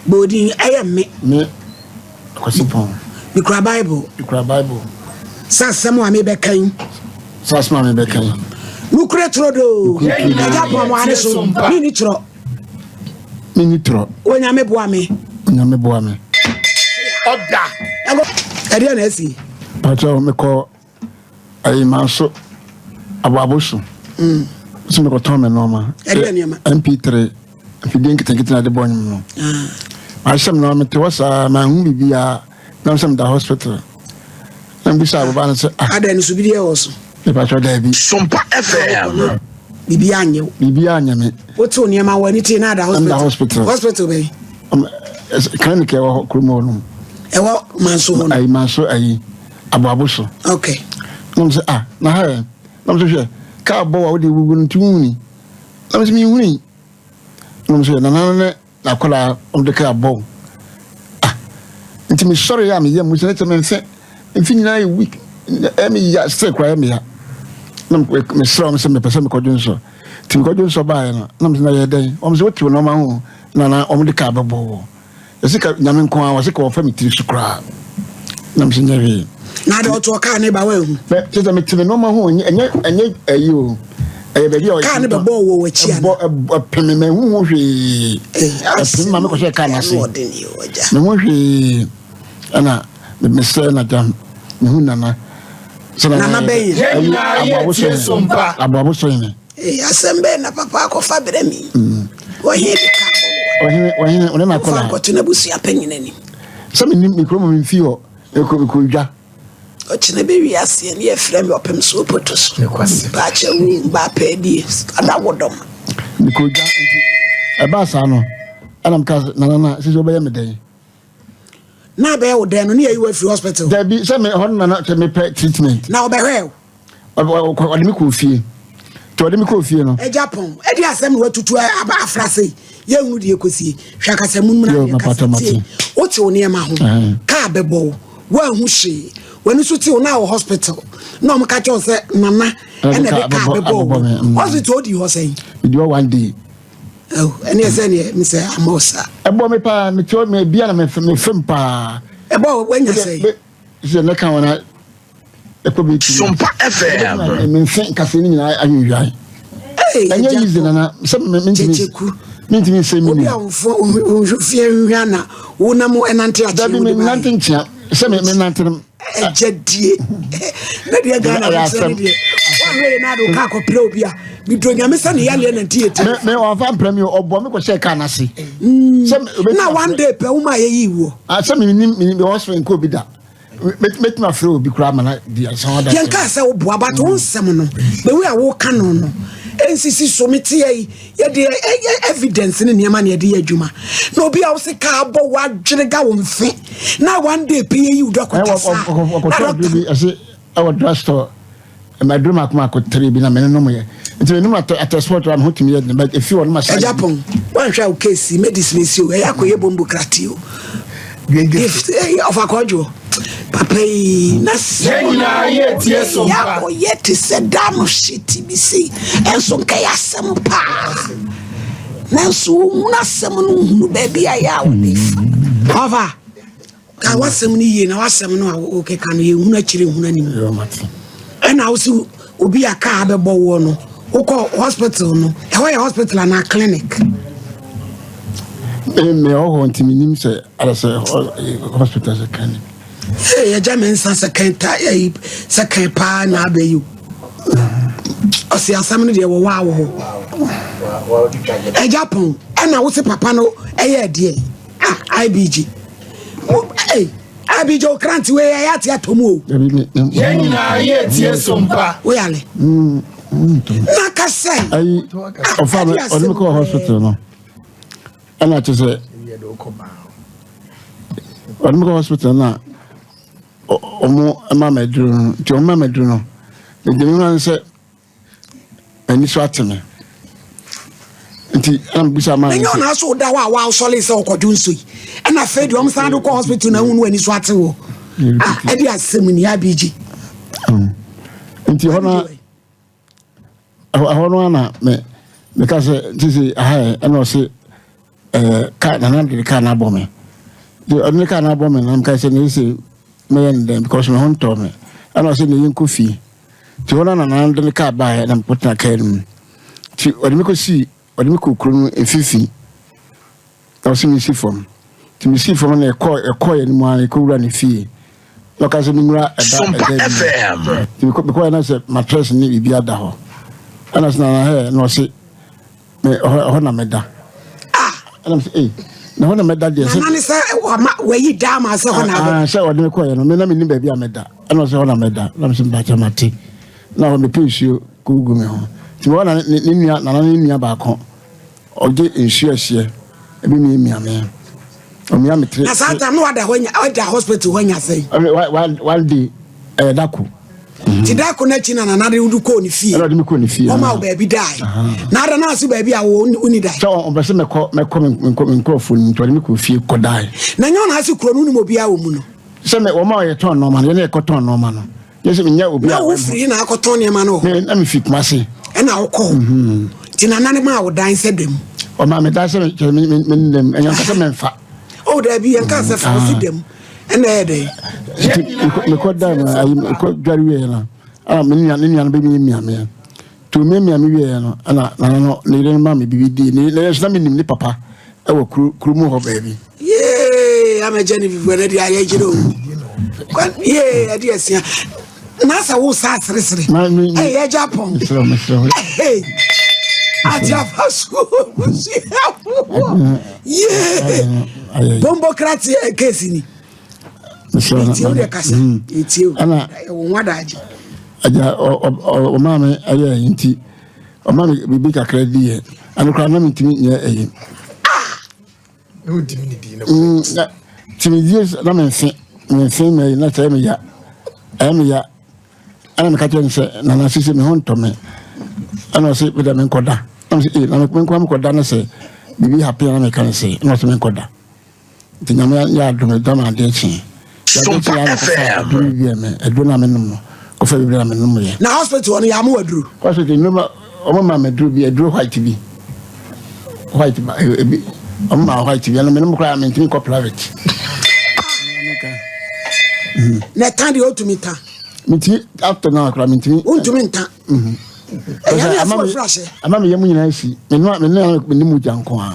Bodi me Kwasipon. Me kura Bible. Sasamo ame bekan. Sasamo ame bekan. Nukure trodo. Eja po mo ane so. Mini tro. Onyame boa me. Oda. Ede na esi. Pacho me ko ayi manso ababoso. So me ko ton me normal. Ede na ma. MP3 fidin kitan na de bonyum no. Asham na me te wasa ma hu bibia na sam da hospital. Na bisa baba na se ada ni so bi de woso. E pacho da bi. SOMPA FM. Bibi anya me. Wotu ne ma wani te na da hospital. Hospital be. Clinic e wo krumo no. E wo manso ho. Ai manso ai ababoso. Okay. Na se na ha. Na se hwe ka bo wa wo de wugu ntuni. Na se mi huni. Na se na kola de ka bo. Nti me sorry ya me ye mu se me se mfini na week. Emi ya stay kwa emi ya. Na me sra me se me pese me kodun so. Ti me kodun so ba ya na me na ye den. O me se wotu no ma hu na o me de ka bo. Esika nyame nko a wose ka wo fa me tiri sukra. Na me se nyawe. Na de oto ka ne ba wa hu. Me te me tiri no ma hu enye ayi o. E be dia o. Ka ne ba bo wo wachi ana. Bo peme me hu hwe. Peme ma me ko se ka na se. Me hu hwe. Ana me se na jam. Me hu na Nana be ababoso ine asembe na papa ko fabere mi wo he de ka wo na kola ko tuna busi apanyina ni so me mikro mo mfi ho ko dwa o chine be wi ase ni e frem me opem so potos ba cha wi ba pa di ada wodom mi ko dwa nti e ba sa no anam ka na se so be ya me den na be wo den no ne yi free hospital there be say me hon na me pay treatment na obehwe o de me ko fie to de me ko fie no e Japan e di asem no tutu aba afrase ye hunu de ekosie hwaka semu mu na ye kasete o ti o ne ma ho ka bebo wa hu hye wani so ti o na hospital na o mka che o se mama e na de ka bebo hospital o di ho sei di one day. Oh, any any me say amosa. Ebo me pa me to me bia na me fem pa. Ebo when you say. Je na kan wana ekobi ti. SOMPA FM. Me fin ka se ni na anwuai. Anya yize na se me checheku. Me ntimi se mi. Obi amfo fie hwia na wo na mo enante ache. Da bi me nante ntia. Se me nante ejadie. Na dia Ghana na se dia. Wa we na do ka ko play obi a. Mi do nyame se ne yale na ntie. Me wa fa premi obo me ko se ka na se. Na one day pe wo ma ye yi wo. Se me hospital ko bi da. Metima free obi kura ma na dia so da. Yen ka se wo bo abato nsem no. Be we a wo ka no no. NCC somete ye de evidence ne niam na ye de adwuma na obi a wo se ka abo wa dwerega wo mfe na one day pe yi wo dokota sa na bi ase our drugstore my dream akuma ko 3 bi na me no mo ye nti me no at sport am hotimi ye but if you want my Japan wan hwa o case medicine si o e akoye bombo krati o gift of akojo papa na senya ye tie SOMPA ya ko yeti sedam shiti bi sei enso nka ya SOMPA na so na sem no hunu ba bia ya wo def ova ka wasem ni ye na wasem no o ke kan ye hunu akire hunu anim na wo si obi aka abebo wo no wo ko hospital no e ho hospital na clinic me o ntimi nim se ala se hospital se clinic. Hey, a German second pa na be you. O si asamni de wo wa wo. E Japan, e na wo se papa no e ye de. IBG. Hey, IBG o kranti we ya tia tomu o. Yen na ye tie SOMPA. We ale. Na ka say. Ai o fa o de ko hospital no. Ana to say o de ko hospital na omo mama drum ti o mama drum no de me wan se ani so ateme nti am bisa ma nyo na so da wa so le se okoju nso yi e na fe de o msan do ko hospital na hunu ani so ate wo e di asem ni abiji nti hono ana me ka se tisi aha e na o se car na the car na bomb. The only car na bomb and I'm kind of say me and them because my home told me. And I said you coffee. To one and the car by and I'm putting a can. To what me could see, what me could crew in 50. I was in see from. To me see from a coy and one could run a fee. Look as a SOMPA FM. Because I said my trust need to be at the hole. And as now I hear no say me honor me da. And I'm say na honor me da dey say. Na say where you down my say honor. Say what me call no me na me ni baby ameda. And I say honor me da. I'm say ba chamati. Na me push you gugu me ho. Ti wona ni nua na ni nua ba ko. Oje nsu ahie. Ebi mi ame. Omi am tre. Na sata no ada hospital when you say. One day daku. Ti daku na chi na de udu ko ni fie. Na de me ko ni fie. O ma baby die. Na ada na so baby a wo uni die. So on be se me microphone to de me ko fie ko die. Na nyo na asi kuro no ni mo bia wo mu no. Se me o ma ye ton normal, ye na ko ton normal no. Ye se me nya obi a. Na wo free na akoton ne ma no. Na me fit mase. E na wo ko. Ti na nane ma wo dan se dem. O ma me da se me dem enyan ka se me fa. O da bi en ka se fa fi dem. And there, me call down. I call Jerry. Many baby me. To me, and I know, neither mammy be there's nothing in the papa. I will crew baby. Yea, I'm a Genevieve when I age you. Yea, dear, sir. Nasa will start seriously. Hey, Japan. Hey, I just yeah. Bombo Crati Casini. It's you, Casa. It's you. And what I o mama aye inti o mama bibi kakra di e anu kra na mitimi nya aye no dimini na timi dies na mense me na tell me ya ana me ka tell se na na sisi me hon to me ana se be da me koda am se na me ko koda na se bibi happy na me kan se na se me koda tinyama ya do me da ma de chi SOMPA FM eduna me no ofa bi na me no ye na hospital on ya mo aduru hospital no o ma me duru bi aduru white bi ebi o ma white bi na me no kra me ntimi ko private na tan de otumi ta miti after now kra me ntimi ontumi nta ya na for fresh ama me yemu nyina si me ni mu janko a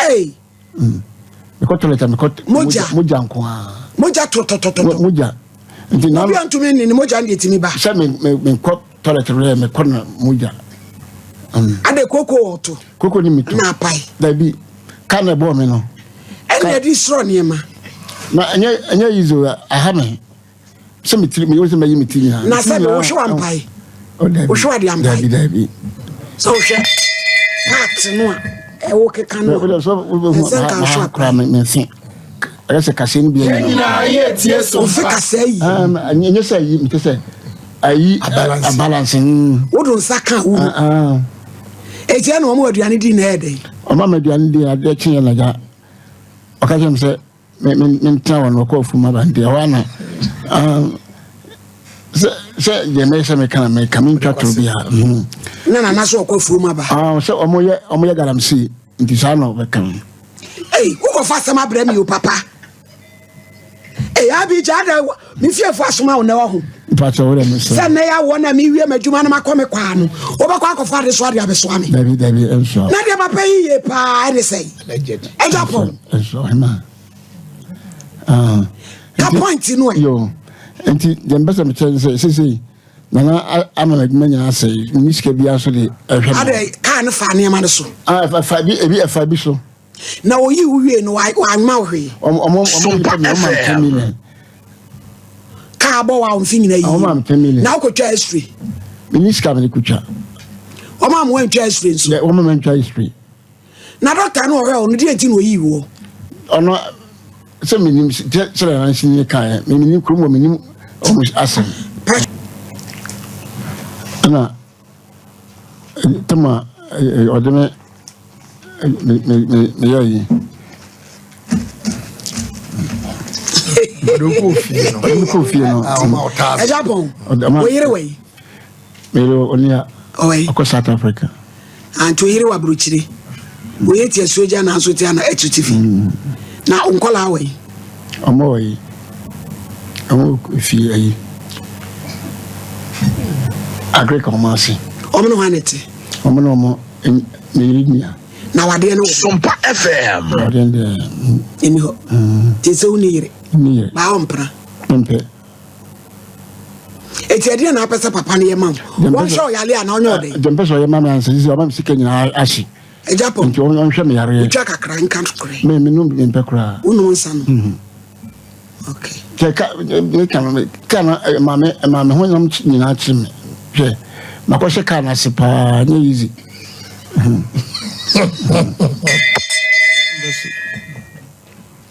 eh me ko toilet me ko mu janko a moja to moja nti na obi antumi ni moja ndi etimi ba se me ko toilet re me ko na moja ade koko ni mito na pai da bi kana bo me no ene di sro niema na anya yizo aha me se mitiri me yose mayi mitiri ha na se wo hwe ampai wo hwe ade ampai da bi so hwe pat no e wo ke kanu so ha kra me se ese kasen bi ni na ye tie SOMPA kasei anya se yi mtese ayi a balancing wodun saka wu eje na omo aduane di na ede o ma aduane di ade chin na ja o ka jem se me ntra won ko fu ma ba ndi wa na se je me se me kana me kamin twatro bi ha na so ko fu ma ba se omo ye galamsi nti sa no be kan wo ko fa sama bra mi o papa abi jada mi fie fo asoma wo na wo ho pacho wo dem so se na ya wo na mi wie madwuma na makome kwa no wo ba kwa akofo ade so ade abeso ami david enso na de papa yi pa ade sei e japo enso ma ka point no yo enti dem besa me chen sei na ama madwuma nya sei ni sika bia so de ehwe ade ka ne fa ne ma ne so fa bi so na wo yi wie no wa ma hwe SOMPA FM ka bo wa mfi nyina yi na ko twa history minister me kutwa o ma mo twa history so o ma twa history na doctor no hwe o no di enti no yi wo ono se minim se na nsi ka minim krumo minim almost asem ana tama odeme me yayi ko fie no e Japan wo yire we me lo onia oi ko South Africa anto yire wa bruchiri we yet a soldier and Sotiana HTV. Now, Uncle away. Amoy. If you agree, Commercy. Ominoanity. Ominomo in Miridia. Now I didn't know SOMPA FM. In your tis only near Baumpra. It's a dear Napasa Papa near Mam. One show Yalia on your day. The best of your mamma and says, I'm sick in Ashi. A Japan, you won't show me a Jack a crying country. Maybe no in Pecra. Uno son. Okay. Mamma, when I'm chimney. My question can I suppose easy.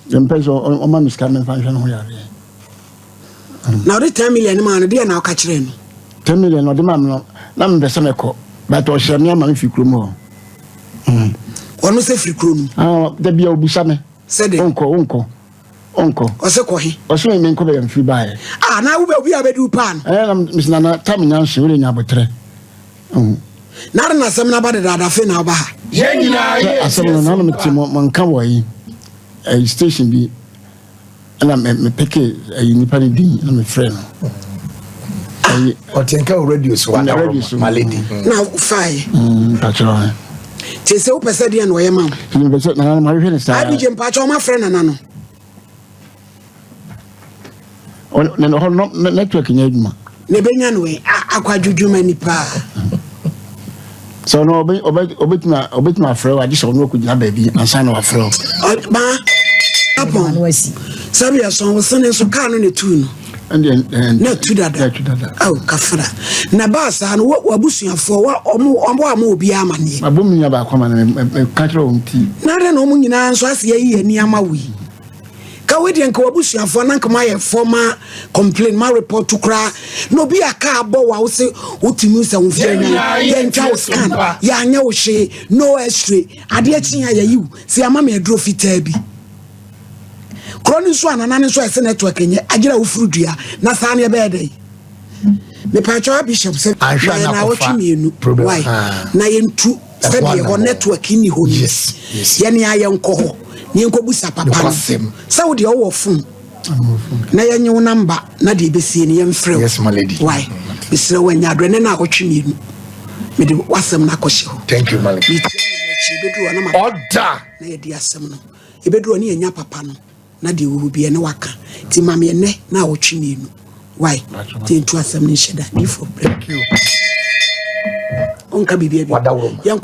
The peso on my miscoming function. Now the 10 million man, dear now catch them. 10 million or the mamma, none the Seneco, but was your name if you could more. One was a free crew. Oh, there be a busame, Said uncle, or so cohy, or so in Kobe and free buy. Ah, now we have a do pan. I'm Miss Nana, Tamina, she will have a tray. Not an assembly about it, I feel now. I said, anonymous Monkaway, a station be, and I'm a picket, a Nipani D, I'm a friend. Or think radio, so my lady. Now, fire. Patron. Tis so Pesadian way, ma'am. My friend, I begin patch on my friend and Nano. Then the whole network in Edma. Nebenian way, I quite do many pa. So no, obit my friend, I just don't with your baby and son of a friend. Ma, upon Sabia son was sending so can in the tune. And then, not to that. Oh, Kafra. Nabasa and what Wabusian for what or more be a money. My booming about common cattle tea. Not an omen answer as ye near my wee. Kawedi and Kawabusian for Nankamaya former complaint, my report to cry. No be a car bow, I will say, what you use and then Charles can. Ya no she, no estray. I dear you, see a mammy a trophy tabby. Crony Swan and Aniswa network in Agila Ufrudia, Nathania Bede. The Pacha Bishop said, I shall watch me. Why? Nayan two study or network in the home. Yes, Yanni I am coho. Yankobusa Papa. Saudi or phone. Nayan your number, Nadi Bessie and Frey. Yes, my lady. Why? Mr. When you're running out, watching me. Made wasam Nakosho. Thank you, my lady. Order. Nay, dear Seminole. A bedroom near Yapapano. Nadi will be an waka. Timami ne na watching you. Why? Tin to assembly shed for break you. Uncle Bibi, young